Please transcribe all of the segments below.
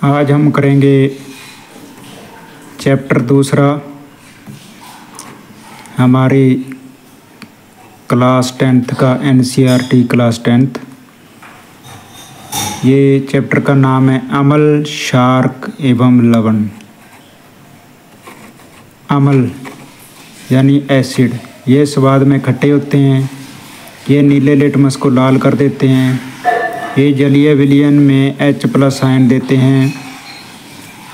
आज हम करेंगे चैप्टर दूसरा हमारी क्लास 10th का NCERT क्लास 10th। ये चैप्टर का नाम है अम्ल, क्षारक एवं लवण। अम्ल यानी एसिड, ये स्वाद में खट्टे होते हैं। ये नीले लिटमस को लाल कर देते हैं। ये जलीय विलयन में H+ आयन देते हैं।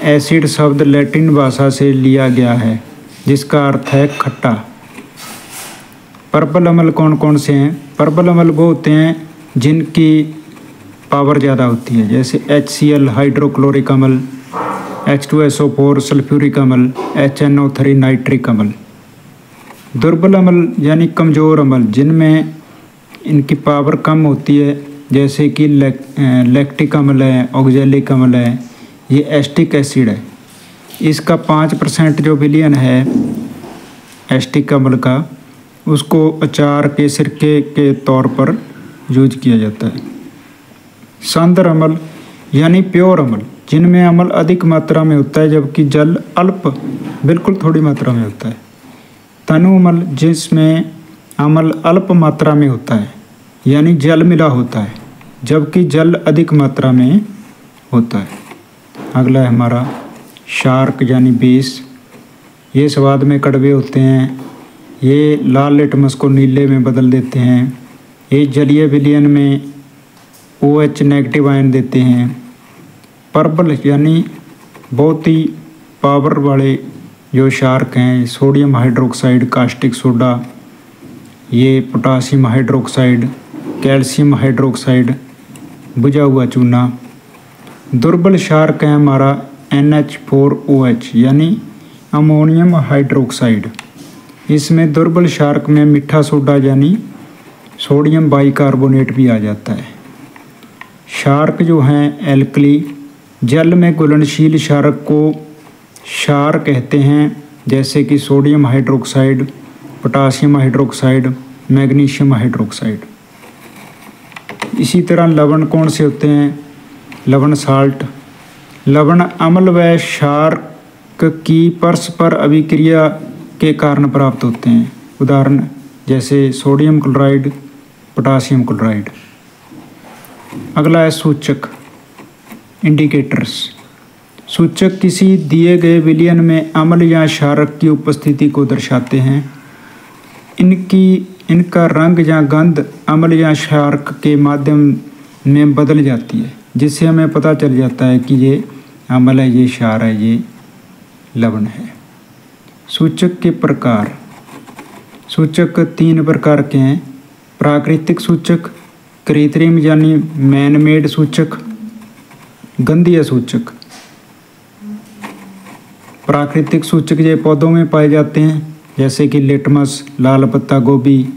एसिड शब्द लैटिन भाषा से लिया गया है जिसका अर्थ है खट्टा। प्रबल अम्ल कौन कौन से हैं? प्रबल अम्ल वो होते हैं जिनकी पावर ज़्यादा होती है, जैसे HCl हाइड्रोक्लोरिक अम्ल, H2SO4 सल्फ्यूरिक अम्ल, HNO3 नाइट्रिक अम्ल। दुर्बल अम्ल यानी कमज़ोर अम्ल जिनमें इनकी पावर कम होती है, जैसे कि लैक्टिक अम्ल है, ऑक्जेलिक अम्ल है, ये एस्टिक एसिड है। इसका 5% जो विलयन है एस्टिक अम्ल का, उसको अचार के सिरके के तौर पर यूज किया जाता है। सांद्र अम्ल यानी प्योर अम्ल जिनमें अम्ल अधिक मात्रा में होता है जबकि जल अल्प बिल्कुल थोड़ी मात्रा में होता है। तनु अम्ल जिसमें अम्ल अल्प मात्रा में होता है यानी जल मिला होता है जबकि जल अधिक मात्रा में होता है। अगला है हमारा क्षारक यानी बेस। ये स्वाद में कड़वे होते हैं। ये लाल लिटमस को नीले में बदल देते हैं। ये जलीय विलयन में OH नेगेटिव आयन देते हैं। प्रबल यानी बहुत ही पावर वाले जो क्षारक हैं, सोडियम हाइड्रोक्साइड, कास्टिक सोडा, ये पोटासियम हाइड्रोक्साइड, कैल्शियम हाइड्रोक्साइड, बुझा हुआ चूना। दुर्बल क्षारक है हमारा NH4OH यानी अमोनियम हाइड्रोक्साइड। इसमें दुर्बल क्षारक में मीठा सोडा यानी सोडियम बाइकार्बोनेट भी आ जाता है। क्षारक जो हैं एल्कली, जल में घुलनशील क्षारक को क्षार कहते हैं, जैसे कि sodium hydroxide, potassium hydroxide, magnesium hydroxide. इसी तरह लवण कौन से होते हैं? लवण साल्ट। लवण अम्ल व क्षारक की परस्पर अभिक्रिया के कारण प्राप्त होते हैं। उदाहरण जैसे सोडियम क्लोराइड, पोटासियम क्लोराइड। अगला है सूचक, इंडिकेटर्स। सूचक किसी दिए गए विलयन में अम्ल या क्षारक की उपस्थिति को दर्शाते हैं। इनका रंग या गंध अम्ल या क्षारक के माध्यम में बदल जाती है, जिससे हमें पता चल जाता है कि ये अम्ल है, ये क्षार है, ये लवण है। सूचक के प्रकार। सूचक 3 प्रकार के हैं। प्राकृतिक सूचक, कृत्रिम यानी मैनमेड सूचक, गंधीय सूचक। प्राकृतिक सूचक ये पौधों में पाए जाते हैं, जैसे कि लिटमस, लाल पत्ता गोभी,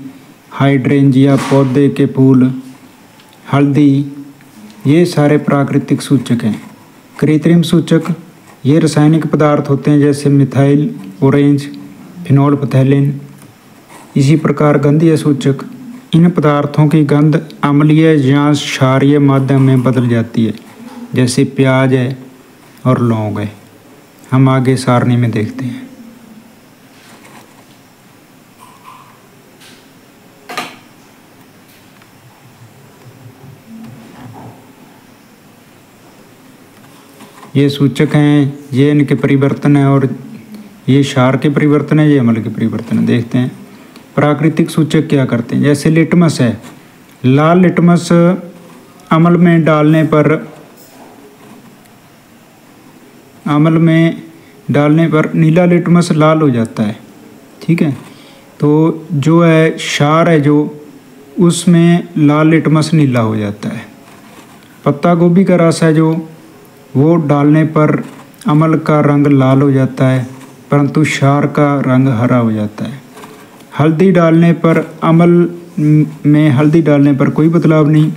हाइड्रेंजिया पौधे के फूल, हल्दी, ये सारे प्राकृतिक सूचक हैं। कृत्रिम सूचक ये रासायनिक पदार्थ होते हैं, जैसे मिथाइल ऑरेंज, फिनोल्फथैलिन। इसी प्रकार गंधीय सूचक, इन पदार्थों की गंध अम्लीय या क्षारीय माध्यम में बदल जाती है, जैसे प्याज है और लौंग है। हम आगे सारणी में देखते हैं। ये सूचक हैं, ये इनके परिवर्तन है, और ये क्षार के परिवर्तन है, ये अम्ल के परिवर्तन है। देखते हैं प्राकृतिक सूचक क्या करते हैं। जैसे लिटमस है, लाल लिटमस अम्ल में डालने पर नीला लिटमस लाल हो जाता है। ठीक है, तो जो है क्षार है जो, उसमें लाल लिटमस नीला हो जाता है। पत्ता गोभी का रस है जो, वो डालने पर अम्ल का रंग लाल हो जाता है, परंतु क्षार का रंग हरा हो जाता है। हल्दी डालने पर अम्ल में हल्दी डालने पर कोई बदलाव नहीं,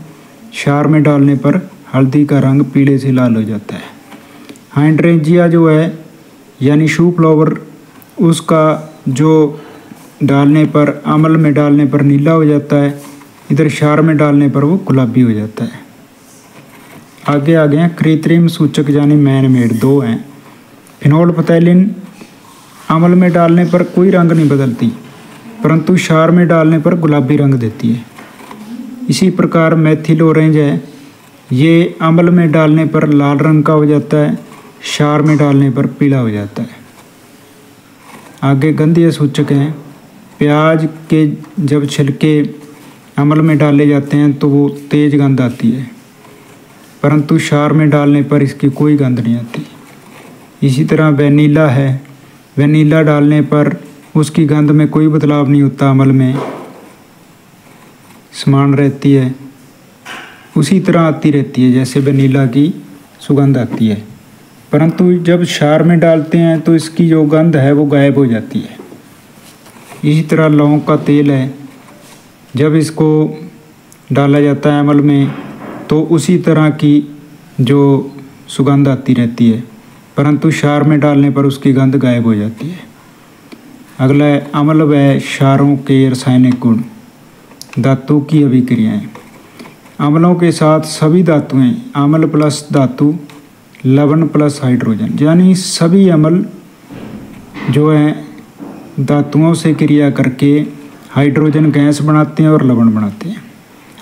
क्षार में डालने पर हल्दी का रंग पीले से लाल हो जाता है। हाइड्रेंजिया जो है यानी शू फ्लावर, उसका जो डालने पर अम्ल में डालने पर नीला हो जाता है, इधर क्षार में डालने पर वो गुलाबी हो जाता है। आगे आ गए हैं कृत्रिम सूचक यानी मैन मेड, 2 हैं। फिनोल्फथैलिन अम्ल में डालने पर कोई रंग नहीं बदलती, परंतु क्षार में डालने पर गुलाबी रंग देती है। इसी प्रकार मेथिल ऑरेंज है, ये अम्ल में डालने पर लाल रंग का हो जाता है, क्षार में डालने पर पीला हो जाता है। आगे गंधीय सूचक हैं। प्याज के जब छिलके अम्ल में डाले जाते हैं तो वो तेज गंध आती है, परंतु क्षार में डालने पर इसकी कोई गंध नहीं आती। इसी तरह वेनिला है, वेनिला डालने पर उसकी गंध में कोई बदलाव नहीं होता, अम्ल में समान रहती है, उसी तरह आती रहती है जैसे वेनिला की सुगंध आती है। परंतु जब क्षार में डालते हैं तो इसकी जो गंध है वो गायब हो जाती है। इसी तरह लौंग का तेल है, जब इसको डाला जाता है अम्ल में तो उसी तरह की जो सुगंध आती रहती है, परंतु क्षार में डालने पर उसकी गंध गायब हो जाती है। अगला है अम्ल व क्षारों के रासायनिक गुण। धातु की अभिक्रियाएं। अम्लों के साथ सभी धातुएं अम्ल प्लस धातु, लवण प्लस हाइड्रोजन, यानी सभी अम्ल जो हैं धातुओं से क्रिया करके हाइड्रोजन गैस बनाते हैं और लवण बनाते हैं।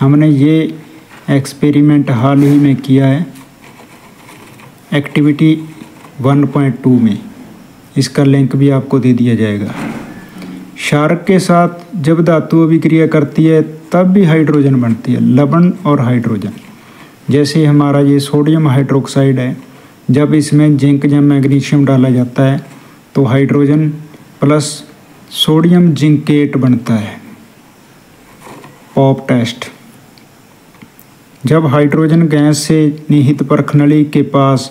हमने ये एक्सपेरिमेंट हाल ही में किया है एक्टिविटी 1.2 में, इसका लिंक भी आपको दे दिया जाएगा। क्षारक के साथ जब धातु अभिक्रिया करती है तब भी हाइड्रोजन बनती है, लवण और हाइड्रोजन। जैसे हमारा ये सोडियम हाइड्रोक्साइड है, जब इसमें जिंक या मैग्नीशियम डाला जाता है तो हाइड्रोजन प्लस सोडियम जिंकेट बनता है। Pop test. जब हाइड्रोजन गैस से निहित परखनली के पास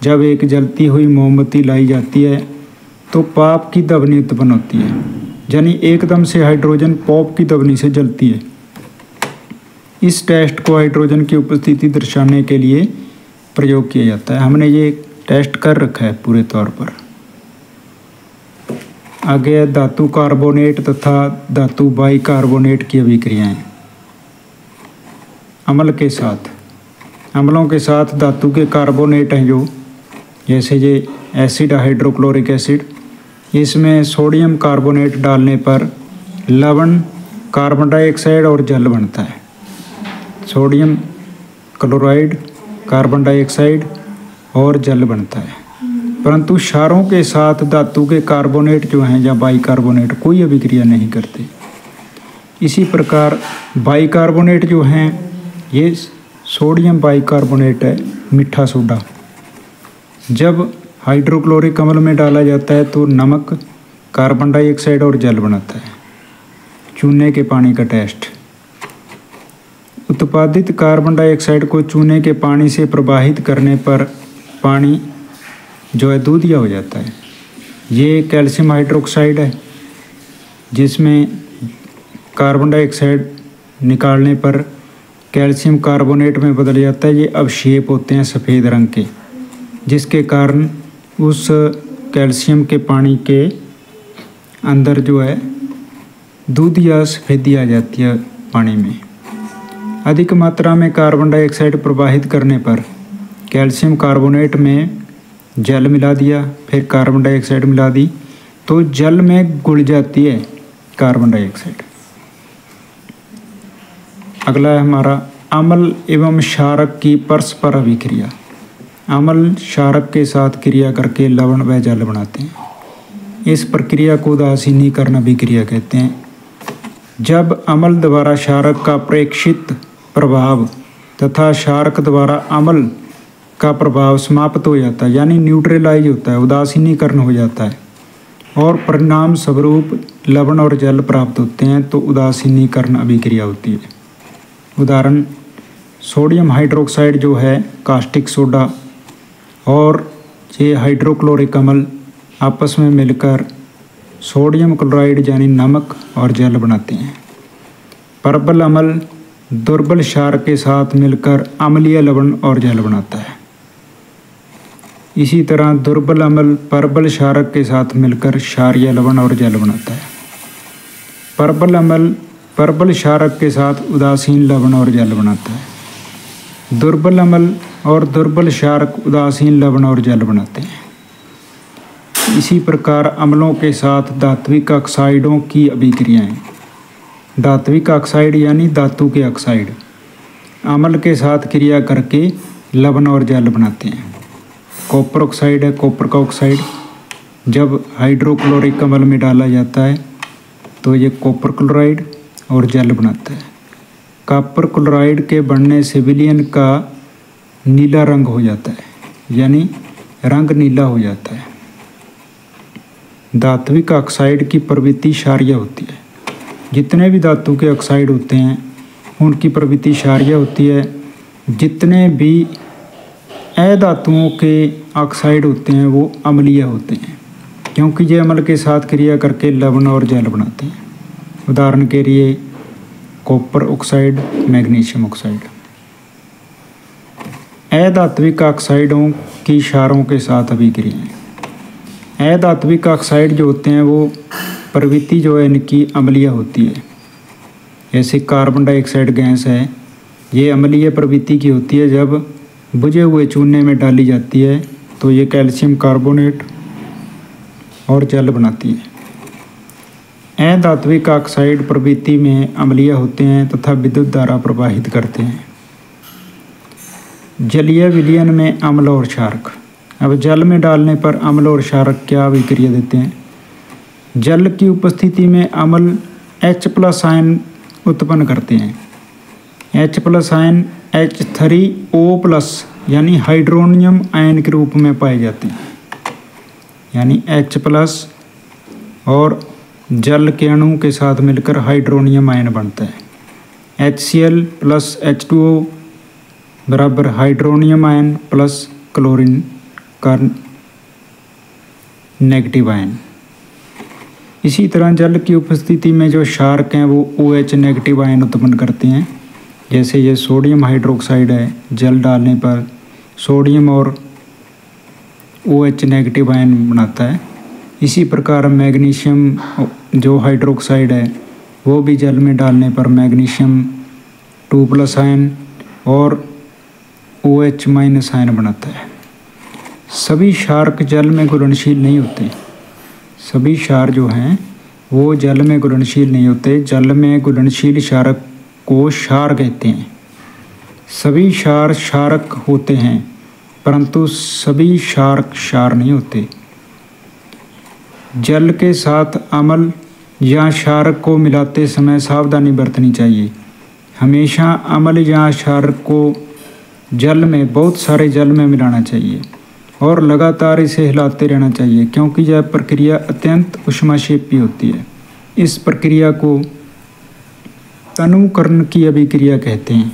जब एक जलती हुई मोमबत्ती लाई जाती है तो पॉप की ध्वनि उत्पन्न होती है, यानी एकदम से हाइड्रोजन पॉप की ध्वनि से जलती है। इस टेस्ट को हाइड्रोजन की उपस्थिति दर्शाने के लिए प्रयोग किया जाता है। हमने ये टेस्ट कर रखा है पूरे तौर पर। आगे है धातु कार्बोनेट तथा धातु बाइकार्बोनेट की अभिक्रियाएं। अम्ल के साथ, अम्लों के साथ धातु के कार्बोनेट हैं जो, जैसे ये एसिड हाइड्रोक्लोरिक एसिड, इसमें सोडियम कार्बोनेट डालने पर लवण, कार्बन डाइऑक्साइड और जल बनता है। सोडियम क्लोराइड, कार्बन डाइऑक्साइड और जल बनता है। परंतु क्षारों के साथ धातु के कार्बोनेट जो हैं या बाइकार्बोनेट कोई अभिक्रिया नहीं करते। इसी प्रकार बाइकार्बोनेट जो हैं ये सोडियम बाइकार्बोनेट है, मीठा सोडा। जब हाइड्रोक्लोरिक अम्ल में डाला जाता है तो नमक, कार्बन डाइऑक्साइड और जल बनाता है। चूने के पानी का टेस्ट। उत्पादित कार्बन डाइऑक्साइड को चूने के पानी से प्रवाहित करने पर पानी जो है दूधिया हो जाता है। ये कैल्शियम हाइड्रोक्साइड है, जिसमें कार्बन डाइऑक्साइड निकालने पर कैल्शियम कार्बोनेट में बदल जाता है। ये अवक्षेप होते हैं सफ़ेद रंग के, जिसके कारण उस कैल्शियम के पानी के अंदर जो है दूधिया सफ़ेदी आ जाती है पानी में। अधिक मात्रा में कार्बन डाइऑक्साइड प्रवाहित करने पर कैल्शियम कार्बोनेट में जल मिला दिया, फिर कार्बन डाइऑक्साइड मिला दी तो जल में घुल जाती है कार्बन डाइऑक्साइड। अगला है हमारा अम्ल एवं क्षारक की परस्पर अभिक्रिया। अम्ल क्षारक के साथ क्रिया करके लवण व जल बनाते हैं। इस प्रक्रिया को उदासीनीकरण अभिक्रिया कहते हैं। जब अम्ल द्वारा क्षारक का प्रेक्षित प्रभाव तथा क्षारक द्वारा अम्ल का प्रभाव समाप्त हो जाता है, यानी न्यूट्रलाइज होता है, उदासीनीकरण हो जाता है और परिणाम स्वरूप लवण और जल प्राप्त होते हैं, तो उदासीनीकरण अभिक्रिया होती है। उदाहरण सोडियम हाइड्रोक्साइड जो है कास्टिक सोडा और ये हाइड्रोक्लोरिक अम्ल आपस में मिलकर सोडियम क्लोराइड यानी नमक और जल बनाते हैं। प्रबल अम्ल दुर्बल क्षार के साथ मिलकर अम्लीय लवण और जल बनाता है। इसी तरह दुर्बल अम्ल प्रबल क्षारक के साथ मिलकर क्षारीय लवण और जल बनाता है। प्रबल अम्ल प्रबल क्षारक के साथ उदासीन लवण और जल बनाता है। दुर्बल अम्ल और दुर्बल क्षारक उदासीन लवण और जल बनाते हैं। इसी प्रकार अम्लों के साथ धात्विक ऑक्साइडों की अभिक्रियाएं। धात्विक ऑक्साइड यानी धातु के ऑक्साइड अम्ल के साथ क्रिया करके लवण और जल बनाते हैं। कॉपर ऑक्साइड है, कॉपर का ऑक्साइड जब हाइड्रोक्लोरिक अम्ल में डाला जाता है तो ये कॉपर क्लोराइड और जल बनाता है। कॉपर क्लोराइड के बनने से विलयन का नीला रंग हो जाता है, यानी रंग नीला हो जाता है। धात्विक ऑक्साइड की प्रवृत्ति क्षारीय होती है। जितने भी धातु के ऑक्साइड होते हैं उनकी प्रवृत्ति क्षारीय होती है। जितने भी अधातुओं के ऑक्साइड होते हैं वो अम्लीय होते हैं, क्योंकि ये अम्ल के साथ क्रिया करके लवण और जल बनाते हैं। उदाहरण के लिए कॉपर ऑक्साइड, मैग्नीशियम ऑक्साइड। अधात्विक ऑक्साइडों की क्षारों के साथ अभिक्रियाएं। अधात्विक ऑक्साइड जो होते हैं वो प्रवृत्ति जो है इनकी अम्लीय होती है। जैसे कार्बन डाइऑक्साइड गैस है, ये अम्लीय प्रवृत्ति की होती है। जब बुझे हुए चूने में डाली जाती है तो ये कैल्शियम कार्बोनेट और जल बनाती है। अधात्विक ऑक्साइड प्रवृत्ति में अम्लीय होते हैं तथा विद्युत धारा प्रवाहित करते हैं। जलीय विलयन में अम्ल और क्षारक। अब जल में डालने पर अम्ल और क्षारक क्या अभिक्रिया देते हैं। जल की उपस्थिति में अम्ल H+ आयन उत्पन्न करते हैं। H+ आयन H3O+ यानी हाइड्रोनियम आयन के रूप में पाए जाते हैं। यानी H+ और जल के अणु के साथ मिलकर हाइड्रोनियम आयन बनता है। HCl + H2O बराबर हाइड्रोनियम आयन प्लस क्लोरीन का नेगेटिव आयन। इसी तरह जल की उपस्थिति में जो क्षारक हैं वो OH नेगेटिव आयन उत्पन्न करते हैं। जैसे ये सोडियम हाइड्रोक्साइड है, जल डालने पर सोडियम और OH नेगेटिव आयन बनाता है। इसी प्रकार मैग्नीशियम जो हाइड्रोक्साइड है वो भी जल में डालने पर मैग्नीशियम 2+ आयन और OH- आयन बनाता है। सभी क्षारक जल में घुलनशील नहीं होते। सभी क्षार जो हैं वो जल में घुलनशील नहीं होते। जल में घुलनशील क्षारक को क्षार कहते हैं। सभी क्षार क्षारक होते हैं परंतु सभी क्षारक क्षार नहीं होते। जल के साथ अम्ल या क्षारक को मिलाते समय सावधानी बरतनी चाहिए। हमेशा अम्ल या क्षारक को जल में, बहुत सारे जल में मिलाना चाहिए और लगातार इसे हिलाते रहना चाहिए, क्योंकि यह प्रक्रिया अत्यंत ऊष्माक्षेपी होती है। इस प्रक्रिया को तनुकरण की अभिक्रिया कहते हैं।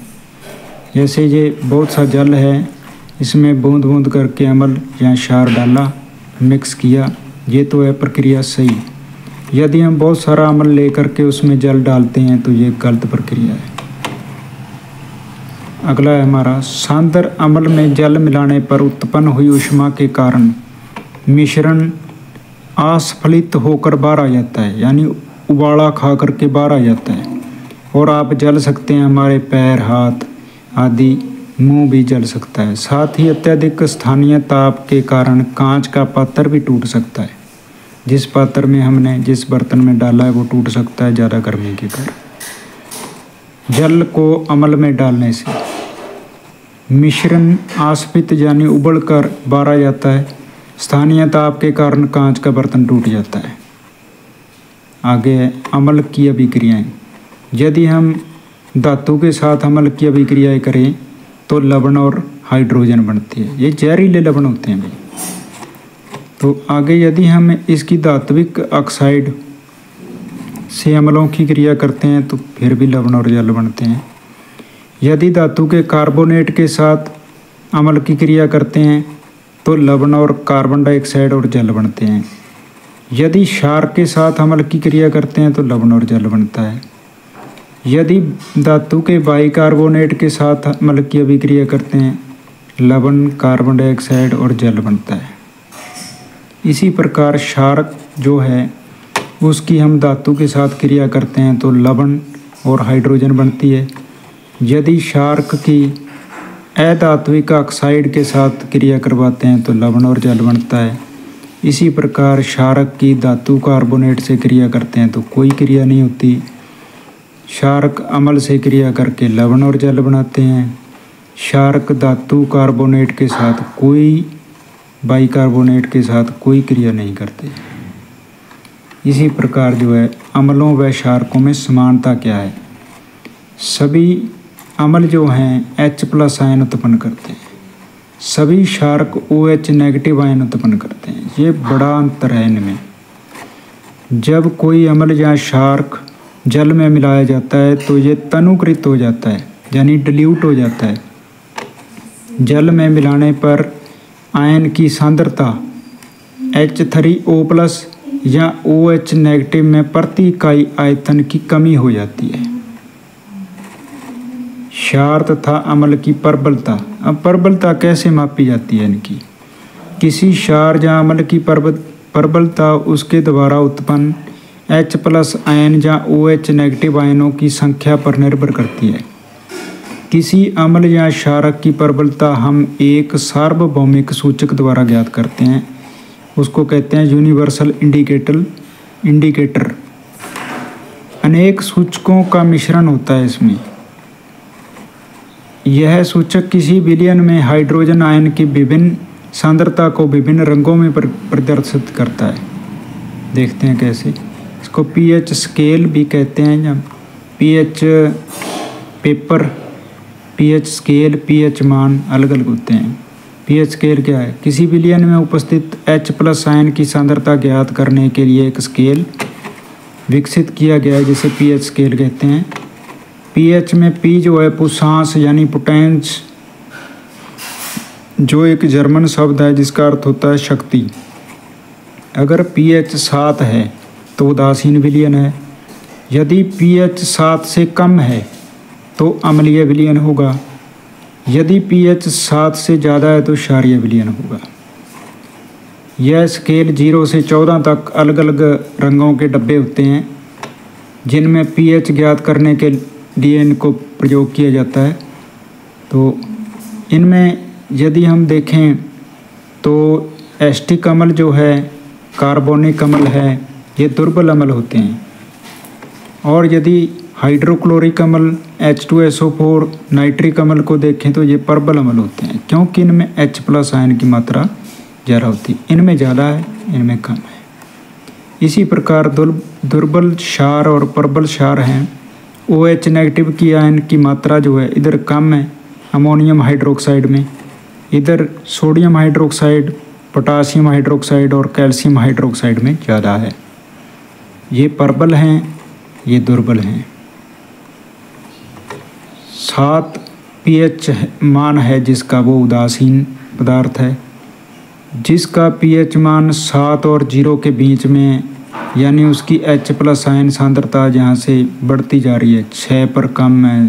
जैसे ये बहुत सा जल है, इसमें बूंद बूंद करके अम्ल या क्षार डाला, मिक्स किया, ये तो है प्रक्रिया सही। यदि हम बहुत सारा अम्ल लेकर के उसमें जल डालते हैं तो ये गलत प्रक्रिया है। अगला है हमारा सांद्र अम्ल में जल मिलाने पर उत्पन्न हुई ऊष्मा के कारण मिश्रण अस्फलित होकर बाहर आ जाता है, यानी उबाला खा करके बाहर आ जाता है और आप जल सकते हैं। हमारे पैर, हाथ आदि, मुंह भी जल सकता है। साथ ही अत्यधिक स्थानीय ताप के कारण कांच का पात्र भी टूट सकता है। जिस पात्र में हमने जिस बर्तन में डाला है वो टूट सकता है ज़्यादा गर्मी के कारण। जल को अम्ल में डालने से मिश्रण आस्फित यानी उबल कर बाहर आ जाता है। स्थानीय ताप के कारण कांच का बर्तन टूट जाता है। आगे है अम्ल की अभिक्रियाएं। यदि हम धातु के साथ अम्ल की अभिक्रियाएं करें तो लवण और हाइड्रोजन बनती है। ये जहरीले लवण होते हैं भाई। तो आगे यदि हम इसकी धात्विक ऑक्साइड से अम्लों की क्रिया करते हैं तो फिर भी लवण और जल बनते हैं। यदि धातु के कार्बोनेट के साथ अम्ल की क्रिया करते हैं तो लवण और कार्बन डाइऑक्साइड और जल बनते हैं। यदि क्षार के साथ अम्ल की क्रिया करते हैं तो लवण और जल बनता है। यदि धातु के बाइकार्बोनेट के साथ अम्ल की अभिक्रिया करते हैं, लवण, कार्बन डाइऑक्साइड और जल बनता है। इसी प्रकार क्षारक जो है उसकी हम धातु के साथ क्रिया करते हैं तो लवण और हाइड्रोजन बनती है। यदि क्षारक की अधात्विक ऑक्साइड के साथ क्रिया करवाते हैं तो लवण और जल बनता है। इसी प्रकार क्षारक की धातु कार्बोनेट से क्रिया करते हैं तो कोई क्रिया नहीं होती। क्षारक अम्ल से क्रिया करके लवण और जल बनाते हैं। क्षारक धातु कार्बोनेट के साथ कोई बाइकार्बोनेट के साथ कोई क्रिया नहीं करते। इसी प्रकार जो है अम्लों व क्षारकों में समानता क्या है? सभी अम्ल जो हैं H+ आयन उत्पन्न करते हैं, सभी क्षारक OH नेगेटिव आयन उत्पन्न करते हैं। ये बड़ा अंतर है इनमें। जब कोई अम्ल या क्षारक जल में मिलाया जाता है तो ये तनुकृत हो जाता है, यानी डिल्यूट हो जाता है। जल में मिलाने पर आयन की सांद्रता H3O+ या OH नेगेटिव में प्रति इकाई आयतन की कमी हो जाती है। क्षार तथा अम्ल की प्रबलता। अब प्रबलता कैसे मापी जाती है इनकी? किसी क्षार या अम्ल की प्रबलता उसके द्वारा उत्पन्न H+ आयन या OH नेगेटिव आयनों की संख्या पर निर्भर करती है। किसी अम्ल या क्षारक की प्रबलता हम एक सार्वभौमिक सूचक द्वारा ज्ञात करते हैं, उसको कहते हैं यूनिवर्सल इंडिकेटर। अनेक सूचकों का मिश्रण होता है इसमें। यह सूचक किसी विलयन में हाइड्रोजन आयन की विभिन्न सांद्रता को विभिन्न रंगों में प्रदर्शित करता है। देखते हैं कैसे। इसको pH स्केल भी कहते हैं, या pH paper, pH scale, pH मान अलग अलग होते हैं। pH स्केल क्या है? किसी विलयन में उपस्थित H+ आयन की सांद्रता ज्ञात करने के लिए एक स्केल विकसित किया गया है, जिसे pH स्केल कहते हैं। pH में P जो है पुषांश यानी पोटेंस, जो एक जर्मन शब्द है जिसका अर्थ होता है शक्ति। अगर pH 7 है तो उदासीन विलयन है। यदि pH 7 से कम है तो अम्लीय विलयन होगा। यदि pH 7 से ज़्यादा है तो क्षारीय विलयन होगा। यह स्केल 0 से 14 तक अलग अलग रंगों के डब्बे होते हैं, जिनमें pH ज्ञात करने के लिए इनको प्रयोग किया जाता है। तो इनमें यदि हम देखें तो एस्टिक अम्ल जो है, कार्बोनिक अम्ल है, ये दुर्बल अम्ल होते हैं। और यदि हाइड्रोक्लोरिक अम्ल, H2SO4, नाइट्रिक अम्ल को देखें तो ये प्रबल अम्ल होते हैं, क्योंकि इनमें H+ आयन की मात्रा ज़्यादा होती है। इनमें ज़्यादा है, इनमें कम है। इसी प्रकार दुर्बल क्षार और प्रबल क्षार हैं। OH नेगेटिव की आयन की मात्रा जो है इधर कम है अमोनियम हाइड्रोक्साइड में, इधर सोडियम हाइड्रोक्साइड, पोटासियम हाइड्रोक्साइड और कैल्शियम हाइड्रोक्साइड में ज़्यादा है। ये प्रबल हैं, ये दुर्बल हैं। 7 pH मान है जिसका, वो उदासीन पदार्थ है। जिसका pH मान 7 और 0 के बीच में, यानी उसकी H+ आयन सांद्रता जहाँ से बढ़ती जा रही है, 6 पर कम है,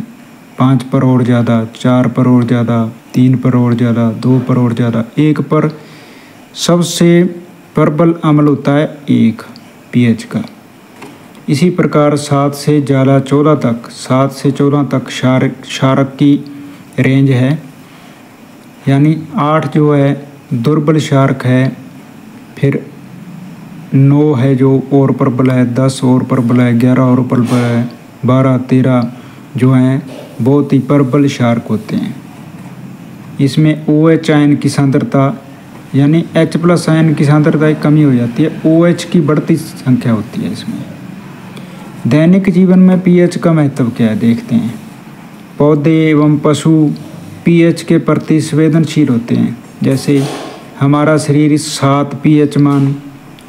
5 पर और ज़्यादा, 4 पर और ज़्यादा, 3 पर और ज़्यादा, 2 पर और ज़्यादा, 1 पर सबसे प्रबल अम्ल होता है 1 pH का। इसी प्रकार 7 से ज़्यादा 14 तक, 7 से 14 तक क्षारक की रेंज है, यानी 8 जो है दुर्बल क्षारक है, फिर 9 है जो और प्रबल है, 10 और प्रबल है, 11 और प्रबल है, 12, 13 जो हैं बहुत ही प्रबल क्षारक होते हैं। इसमें OH आयन की सांद्रता यानी H+ आयन की सांद्रता की कमी हो जाती है, OH की बढ़ती संख्या होती है इसमें। दैनिक जीवन में pH का महत्व क्या है देखते हैं। पौधे एवं पशु pH के प्रति संवेदनशील होते हैं। जैसे हमारा शरीर 7 pH मान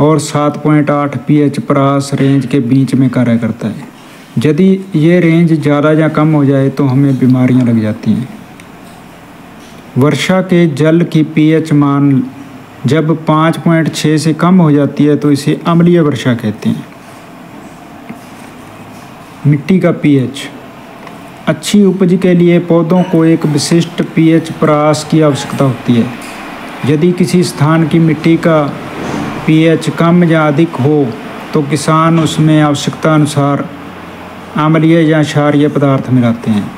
और 7.8 pH परास रेंज के बीच में कार्य करता है। यदि ये रेंज ज़्यादा या कम हो जाए तो हमें बीमारियां लग जाती हैं। वर्षा के जल की pH मान जब 5.6 से कम हो जाती है तो इसे अम्लीय वर्षा कहते हैं। मिट्टी का pH। अच्छी उपज के लिए पौधों को एक विशिष्ट pH परास की आवश्यकता होती है। यदि किसी स्थान की मिट्टी का pH कम या अधिक हो तो किसान उसमें आवश्यकता अनुसार अम्लीय या क्षारीय पदार्थ मिलाते हैं।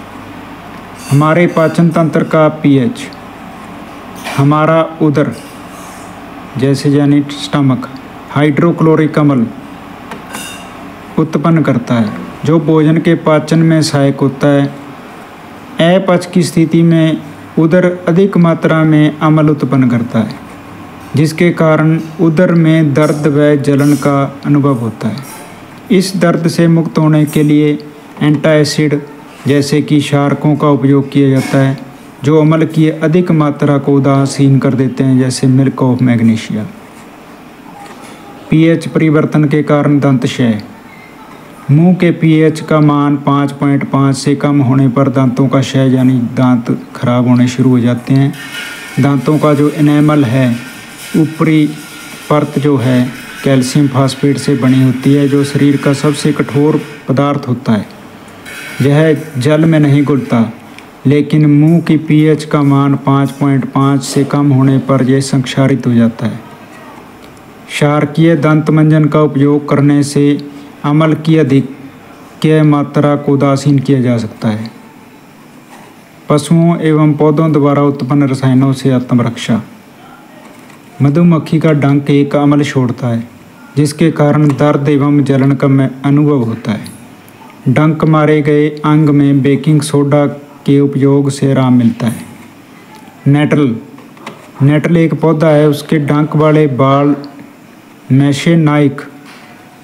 हमारे पाचन तंत्र का पीएच, हमारा उदर जैसे यानी स्टमक हाइड्रोक्लोरिक अम्ल उत्पन्न करता है जो भोजन के पाचन में सहायक होता है। अपच की स्थिति में उदर अधिक मात्रा में अम्ल उत्पन्न करता है जिसके कारण उदर में दर्द व जलन का अनुभव होता है। इस दर्द से मुक्त होने के लिए एंटासिड जैसे कि क्षारकों का उपयोग किया जाता है जो अम्ल की अधिक मात्रा को उदासीन कर देते हैं, जैसे मिल्क ऑफ मैग्नीशिया। पीएच परिवर्तन के कारण दंत क्षय। मुंह के पीएच का मान 5.5 से कम होने पर दांतों का क्षय यानी दांत खराब होने शुरू हो जाते हैं। दांतों का जो इनेमल है, ऊपरी परत जो है कैल्शियम फास्फेट से बनी होती है जो शरीर का सबसे कठोर पदार्थ होता है। यह जल में नहीं घुलता, लेकिन मुंह की पीएच का मान 5.5 से कम होने पर यह संक्षारित हो जाता है। क्षारकीय दंत मंजन का उपयोग करने से अम्ल की अधिक मात्रा को उदासीन किया जा सकता है। पशुओं एवं पौधों द्वारा उत्पन्न रसायनों से आत्मरक्षा। मधुमक्खी का डंक एक अम्ल छोड़ता है जिसके कारण दर्द एवं जलन का अनुभव होता है। डंक मारे गए अंग में बेकिंग सोडा के उपयोग से आराम मिलता है। नेटल एक पौधा है, उसके डंक वाले बाल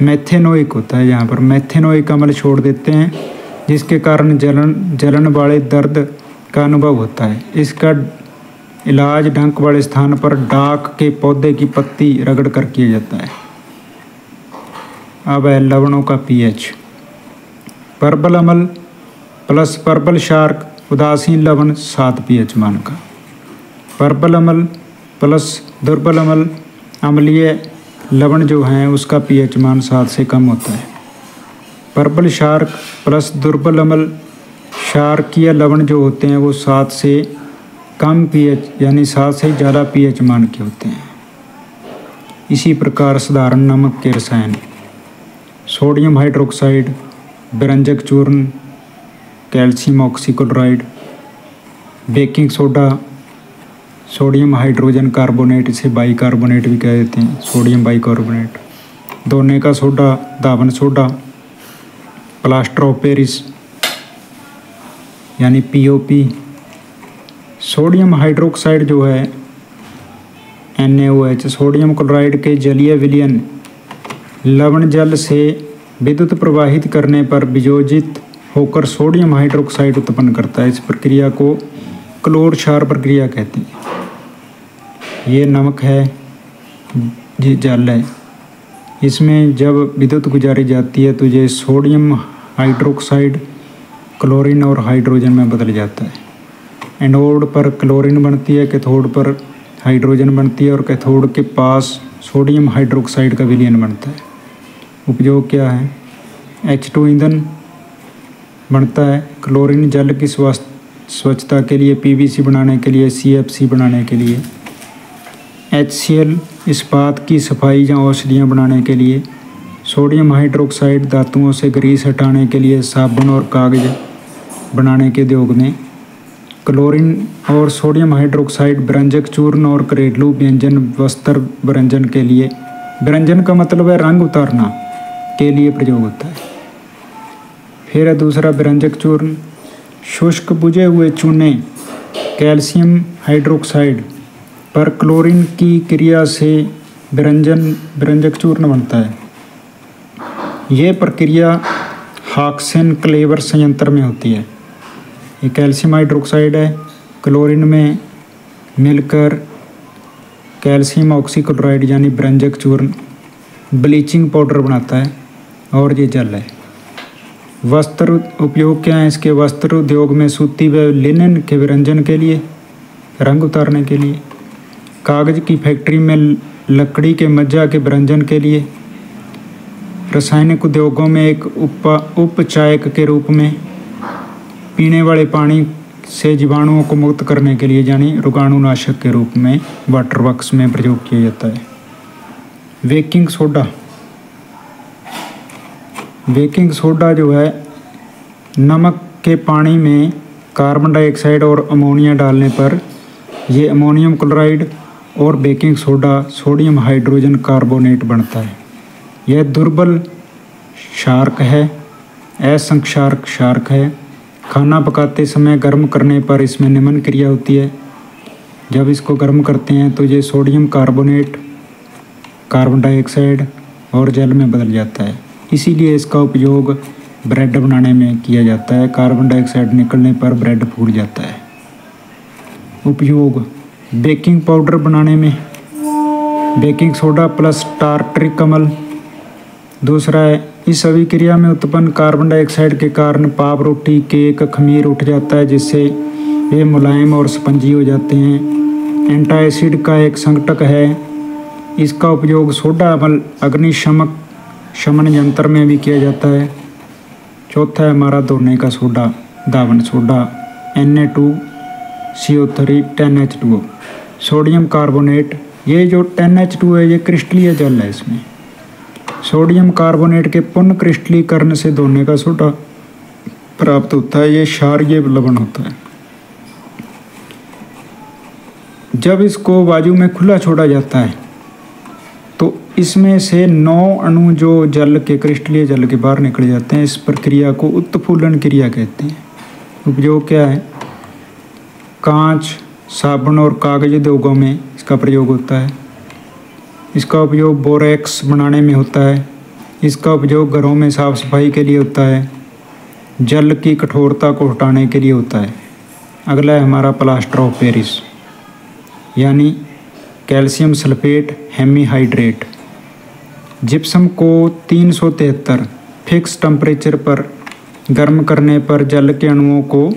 मेथेनोइक होता है। यहाँ पर मेथेनोइक अम्ल छोड़ देते हैं जिसके कारण जलन वाले दर्द का अनुभव होता है। इसका इलाज डंक वाले स्थान पर डाक के पौधे की पत्ती रगड़ कर किया जाता है। अब है लवणों का पीएच। पर्पल अम्ल प्लस पर्पल शार्क उदासीन लवण 7 पीएच मान का। पर्पल अम्ल प्लस दुर्बल अम्ल अम्लीय लवण जो हैं उसका पीएच मान 7 से कम होता है। पर्पल शार्क प्लस दुर्बल अम्ल क्षारकीय लवण जो होते हैं वो 7 से कम पीएच यानी 7 से ज़्यादा पीएच मान के होते हैं। इसी प्रकार साधारण नमक के रसायन। सोडियम हाइड्रोक्साइड, व्यंजक चूर्ण, calcium oxychloride, baking soda, sodium hydrogen carbonate, इसे बाइकार्बोनेट भी कह देते हैं, सोडियम बाइकार्बोनेट, धोने का सोडा, दावन सोडा, प्लास्टर ऑफ पेरिस यानी पीओपी। सोडियम हाइड्रोक्साइड जो है NaOH, सोडियम क्लोराइड के जलीय विलयन लवण जल से विद्युत प्रवाहित करने पर वियोजित होकर सोडियम हाइड्रोक्साइड उत्पन्न करता है। इस प्रक्रिया को क्लोर क्षार प्रक्रिया कहते हैं। ये नमक है, ये जल है, इसमें जब विद्युत गुजारी जाती है तो ये सोडियम हाइड्रोक्साइड क्लोरीन और हाइड्रोजन में बदल जाता है। एनोड पर क्लोरीन बनती है, कैथोड पर हाइड्रोजन बनती है और कैथोड के पास सोडियम हाइड्रोक्साइड का विलयन बनता है। उपयोग क्या है? H2 ईंधन बनता है, क्लोरीन जल की स्वच्छता के लिए, PVC बनाने के लिए, CFC बनाने के लिए, HCl इस्पात की सफाई या औषधियाँ बनाने के लिए, सोडियम हाइड्रोक्साइड धातुओं से ग्रीस हटाने के लिए, साबुन और कागज बनाने के उद्योग में, क्लोरीन और सोडियम हाइड्रोक्साइड व्यंजक चूर्ण और घरेलू व्यंजन वस्त्र व्यंजन के लिए, व्यंजन का मतलब है रंग उतारना के लिए प्रयोग होता है। फिर है दूसरा व्यंजक चूर्ण। शुष्क बुझे हुए चूने कैल्शियम हाइड्रोक्साइड पर क्लोरीन की क्रिया से व्यंजक चूर्ण बनता है। यह प्रक्रिया हाक्सेन क्लेवर संयंत्र में होती है। ये कैल्शियम हाइड्रोक्साइड है, क्लोरीन में मिलकर कैल्शियम ऑक्सीक्लोराइड यानी व्यंजक चूर्ण ब्लीचिंग पाउडर बनाता है और ये जल है। वस्त्र उपयोग क्या है इसके? वस्त्र उद्योग में सूती व लिनन के व्यंजन के लिए, रंग उतारने के लिए, कागज की फैक्ट्री में लकड़ी के मज्जा के व्यंजन के लिए, रासायनिक उद्योगों में एक उपचायक के रूप में, पीने वाले पानी से जीवाणुओं को मुक्त करने के लिए यानी रोगाणुनाशक के रूप में वाटर वर्क्स में प्रयोग किया जाता है। Baking soda. बेकिंग सोडा जो है नमक के पानी में कार्बन डाइऑक्साइड और अमोनिया डालने पर ये अमोनियम क्लोराइड और baking soda sodium hydrogen carbonate बनता है। यह दुर्बल क्षारक है, असंक्षारक क्षारक है। खाना पकाते समय गर्म करने पर इसमें निम्न क्रिया होती है। जब इसको गर्म करते हैं तो ये सोडियम कार्बोनेट, कार्बन डाइऑक्साइड और जल में बदल जाता है। इसीलिए इसका उपयोग ब्रेड बनाने में किया जाता है। कार्बन डाइऑक्साइड निकलने पर ब्रेड फूल जाता है। उपयोग बेकिंग पाउडर बनाने में बेकिंग सोडा प्लस टार्टरिक अम्ल। दूसरा है, इस अभिक्रिया में उत्पन्न कार्बन डाइऑक्साइड के कारण पाव, रोटी, केक, खमीर उठ जाता है, जिससे वे मुलायम और स्पंजी हो जाते हैं। एंटासिड का एक संघटक है। इसका उपयोग सोडा अम्ल अग्निशमक शमन यंत्र में भी किया जाता है। चौथा है हमारा धोने का सोडा, दावन soda Na2CO3 10H2O। Sodium carbonate, ये जो 10H2O है ये क्रिस्टलीय जल है। इसमें सोडियम कार्बोनेट के पुनः क्रिस्टलीकरण से धोने का सोडा प्राप्त होता है। ये क्षारीय लवण होता है। जब इसको वायु में खुला छोड़ा जाता है तो इसमें से 9 अणु जो जल के क्रिस्टलीय जल के बाहर निकल जाते हैं। इस प्रक्रिया को उत्फुल्लन क्रिया कहते हैं। उपयोग क्या है? कांच, साबुन और कागज उद्योगों में इसका प्रयोग होता है। इसका उपयोग बोरेक्स बनाने में होता है। इसका उपयोग घरों में साफ सफाई के लिए होता है। जल की कठोरता को हटाने के लिए होता है। अगला है हमारा प्लास्टर ऑफ पेरिस, यानी कैल्शियम सल्फेट हेमीहाइड्रेट। जिप्सम को 373 फिक्स टेम्परेचर पर गर्म करने पर जल के अणुओं को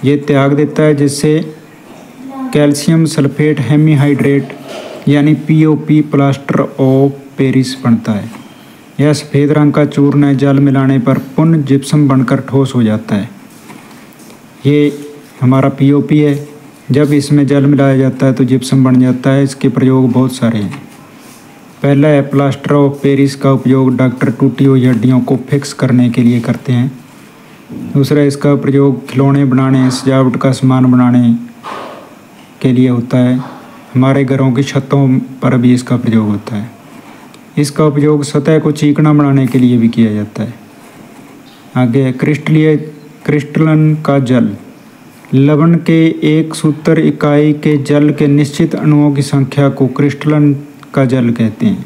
ये त्याग देता है, जिससे कैल्शियम सल्फेट हेमीहाइड्रेट यानी POP प्लास्टर ऑफ पेरिस बनता है। यह सफ़ेद रंग का चूर्ण है। जल मिलाने पर पुनः जिप्सम बनकर ठोस हो जाता है। ये हमारा POP है। जब इसमें जल मिलाया जाता है तो जिप्सम बन जाता है। इसके प्रयोग बहुत सारे हैं। पहला है प्लास्टर ऑफ पेरिस का उपयोग डॉक्टर टूटी हुई हड्डियों को फिक्स करने के लिए करते हैं। दूसरा, इसका प्रयोग खिलौने बनाने, सजावट का सामान बनाने के लिए होता है। हमारे घरों की छतों पर भी इसका प्रयोग होता है। इसका उपयोग सतह को चिकना बनाने के लिए भी किया जाता है। आगे क्रिस्टलन का जल। लवण के एक सूत्र इकाई के जल के निश्चित अणुओं की संख्या को क्रिस्टलन का जल कहते हैं।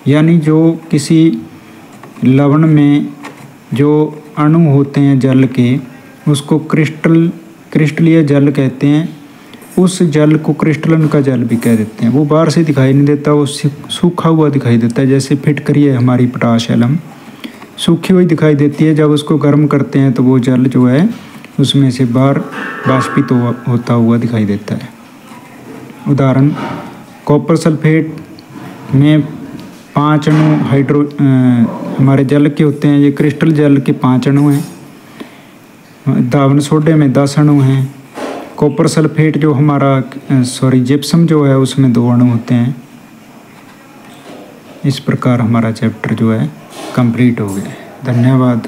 यानी जो किसी लवण में जो अणु होते हैं जल के, उसको क्रिस्टलीय जल कहते हैं। उस जल को क्रिस्टलन का जल भी कह देते हैं। वो बाहर से दिखाई नहीं देता, वो सूखा हुआ दिखाई देता है। जैसे फिटकरी है हमारी पोटाश एलम, सूखी हुई दिखाई देती है। जब उसको गर्म करते हैं तो वो जल जो है उसमें से बाहर बाष्पित होता हुआ दिखाई देता है। उदाहरण, कॉपर सल्फेट में 5 अणु हमारे जल के होते हैं। ये क्रिस्टल जल के 5 अणु हैं। दावन सोडे में 10 अणु हैं। कॉपर सल्फेट जो हमारा जिप्सम जो है उसमें 2 अणु होते हैं। इस प्रकार हमारा चैप्टर जो है कंप्लीट हो गया। धन्यवाद।